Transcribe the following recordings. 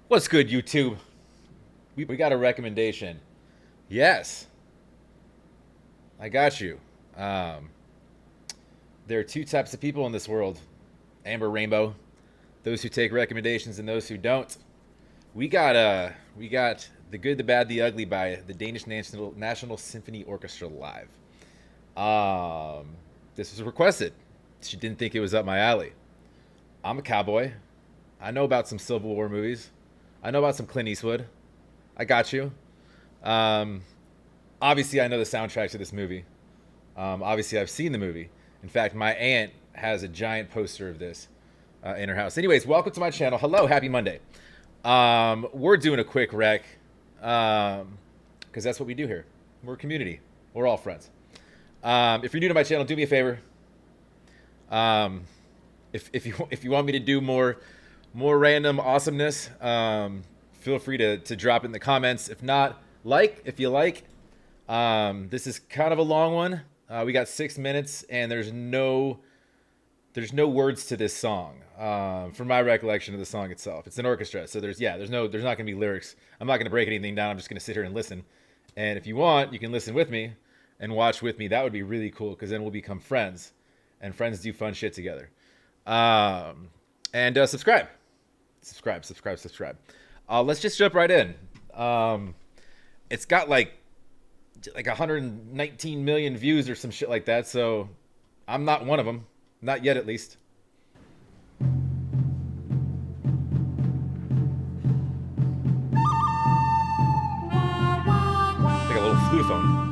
What's good, YouTube? We got a recommendation. Yes, I got you. Um, there are two types of people in this world: Amber Rainbow, those who take recommendations and those who don't. We got the good, the bad, the ugly by the Danish National Symphony Orchestra live. Um, this was requested. She didn't think it was up my alley. I'm a cowboy. I know about some Civil War movies. I know about some Clint Eastwood. I got you. Um, Obviously, I know the soundtrack to this movie. Obviously, I've seen the movie. In fact, my aunt has a giant poster of this in her house. Anyways, welcome to my channel. Hello, happy Monday. We're doing a quick rec because that's what we do here. We're a community. We're all friends. If you're new to my channel, do me a favor. Um, if you want me to do more random awesomeness, feel free to drop it in the comments. If not, if you like. This is kind of a long one. We got 6 minutes, and there's no words to this song. From my recollection of the song itself, it's an orchestra, so there's not gonna be lyrics. I'm not gonna break anything down. I'm just gonna sit here and listen. And if you want, you can listen with me and watch with me. That would be really cool because then we'll become friends, and friends do fun shit together. And subscribe. Let's just jump right in. It's got like 119 million views or some shit like that, so I'm not one of them. Not yet, at least. Like a little flutophone.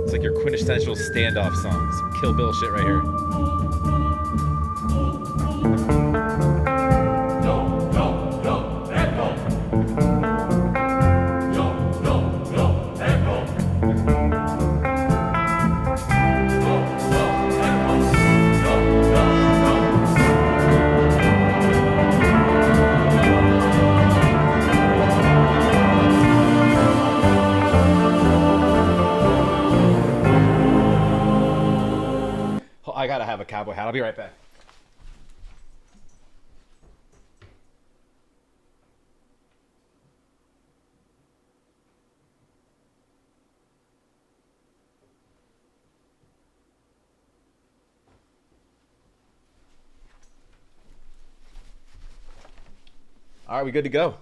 It's like your quintessential standoff song. Some Kill Bill shit right here. I gotta have a cowboy hat. I'll be right back. All right, we good to go.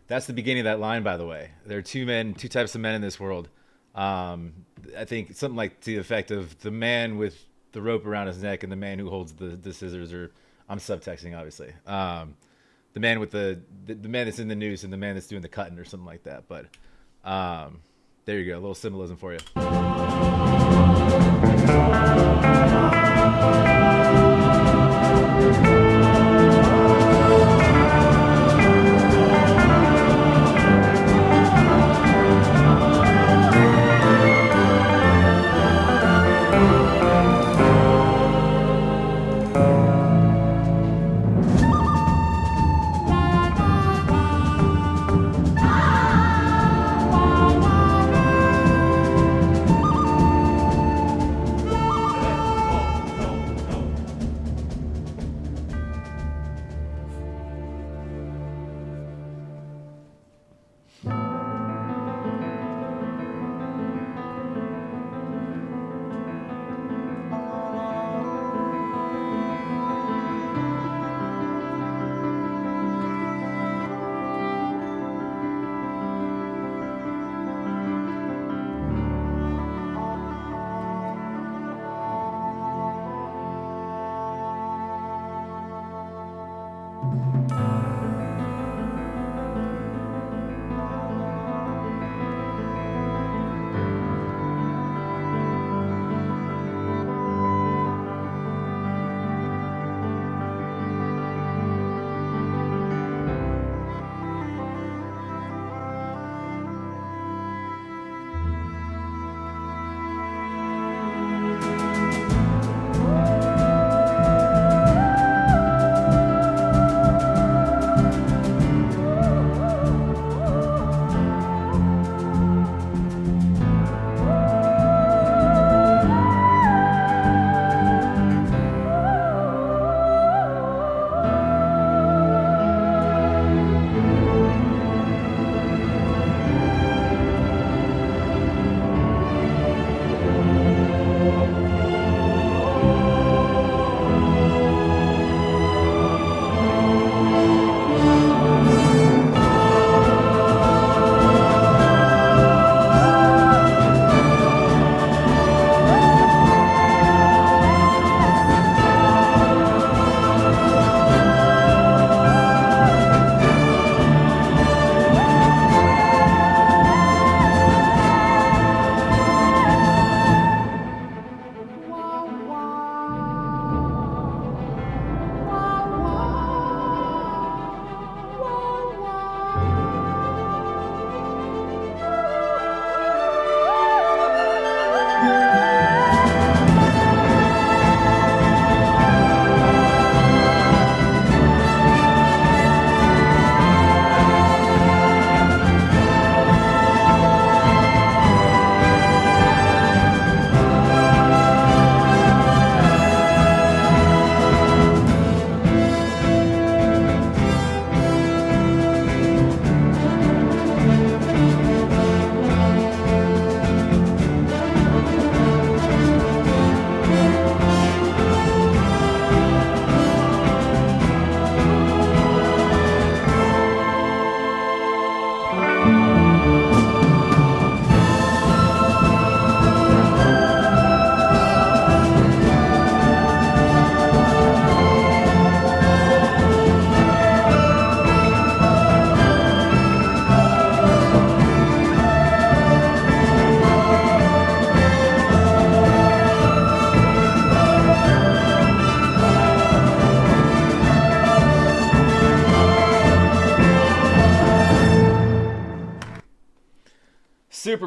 That's the beginning of that line, by the way. There are two types of men in this world. I think something like to the effect of the man with the rope around his neck and the man who holds the scissors, or I'm subtexting, obviously. The man with the man that's in the noose and the man that's doing the cutting or something like that. But there you go, a little symbolism for you.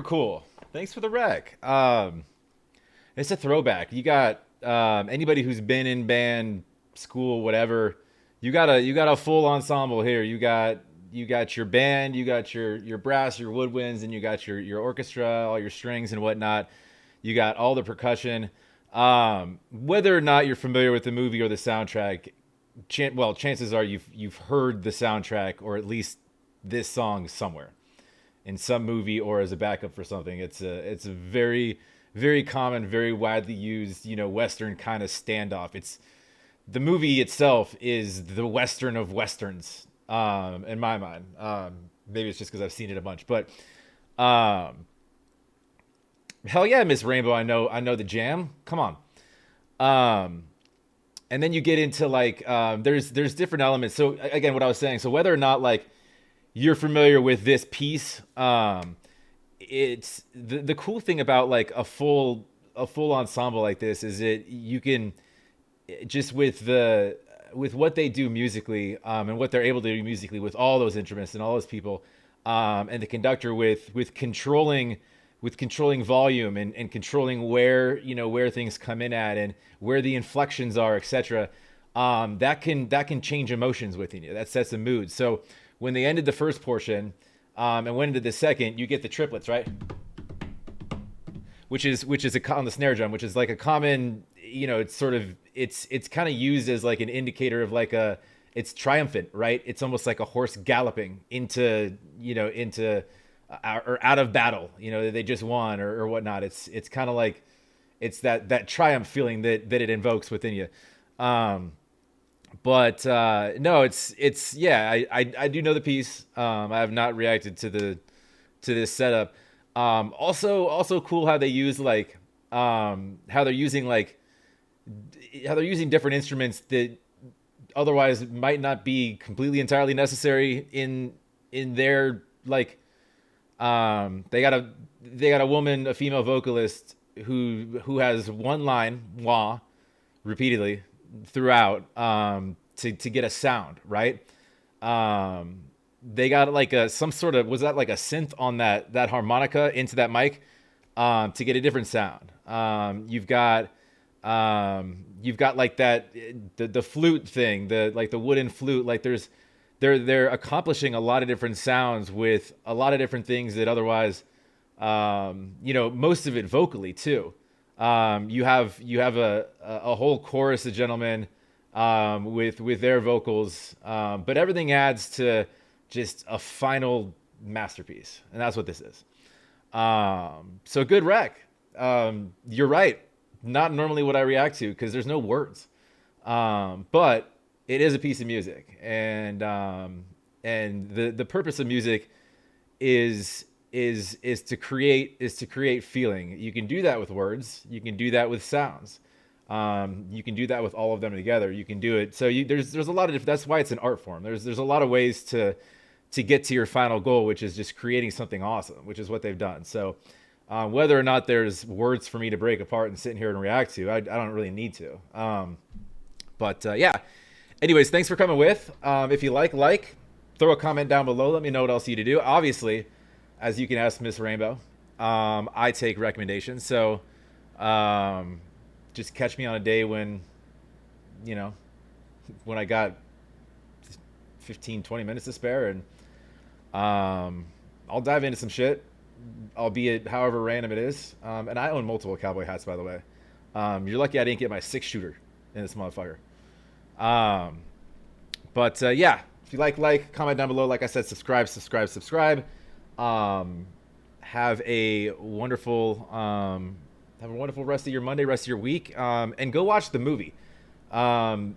super cool. Thanks for the rec. It's a throwback. You got anybody who's been in band, school, whatever. You got a full ensemble here. You got your band, you got your brass, your woodwinds, and you got your orchestra, all your strings and whatnot. You got all the percussion. Whether or not you're familiar with the movie or the soundtrack, well, chances are you've heard the soundtrack or at least this song somewhere in some movie or as a backup for something. It's a very very common, very widely used, Western kind of standoff. It's the movie itself is the Western of Westerns, in my mind. Maybe it's just because I've seen it a bunch, but um, hell yeah, Miss Rainbow. I know the jam. Come on. Um, and then you get into like there's different elements. So again, what I was saying. So whether or not like you're familiar with this piece, it's the cool thing about like a full ensemble like this is it you can just with what they do musically, and what they're able to do musically with all those instruments and all those people, and the conductor with controlling volume and controlling where things come in at and where the inflections are, etc. That can change emotions within you. That sets a mood. So when they ended the first portion, and went into the second, you get the triplets, right? Which is on the snare drum, which is like a common, it's sort of it's kind of used as like an indicator of like it's triumphant, right? It's almost like a horse galloping into or out of battle, they just won or whatnot. It's kind of like it's that triumph feeling that it invokes within you. But no, it's yeah, I do know the piece. I have not reacted to this setup. Also cool how they use like how they're using different instruments that otherwise might not be completely entirely necessary in their like they got a woman, a female vocalist who has one line wah repeatedly throughout, to get a sound right. They got like some sort of, was that like a synth on that harmonica into that mic, to get a different sound. You've got like that the flute thing, the wooden flute. Like they're accomplishing a lot of different sounds with a lot of different things that otherwise, most of it vocally too. You have a whole chorus of gentlemen, with their vocals, but everything adds to just a final masterpiece, and that's what this is. So good rec. You're right. Not normally what I react to because there's no words, but it is a piece of music, and the purpose of music is to create feeling. You can do that with words. You can do that with sounds. You can do that with all of them together. You can do it. So there's a lot of different. That's why it's an art form. There's a lot of ways to get to your final goal, which is just creating something awesome, which is what they've done. So whether or not there's words for me to break apart and sit here and react to, I don't really need to. But yeah. Anyways, thanks for coming with. If you like, throw a comment down below. Let me know what else you need to do. Obviously, as you can ask Miss Rainbow, I take recommendations. So just catch me on a day when I got 15-20 minutes to spare, and I'll dive into some shit, albeit however random it is. And I own multiple cowboy hats, by the way. You're lucky I didn't get my 6-shooter in this motherfucker. But yeah, if you like, comment down below. Like I said, subscribe. Have a wonderful rest of your Monday, rest of your week, and go watch the movie. Some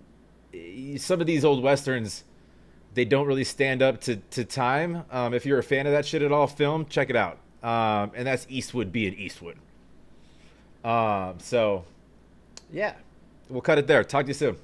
of these old westerns, they don't really stand up to time. If you're a fan of that shit at all, check it out. And that's Eastwood being Eastwood. So yeah, we'll cut it there. Talk to you soon.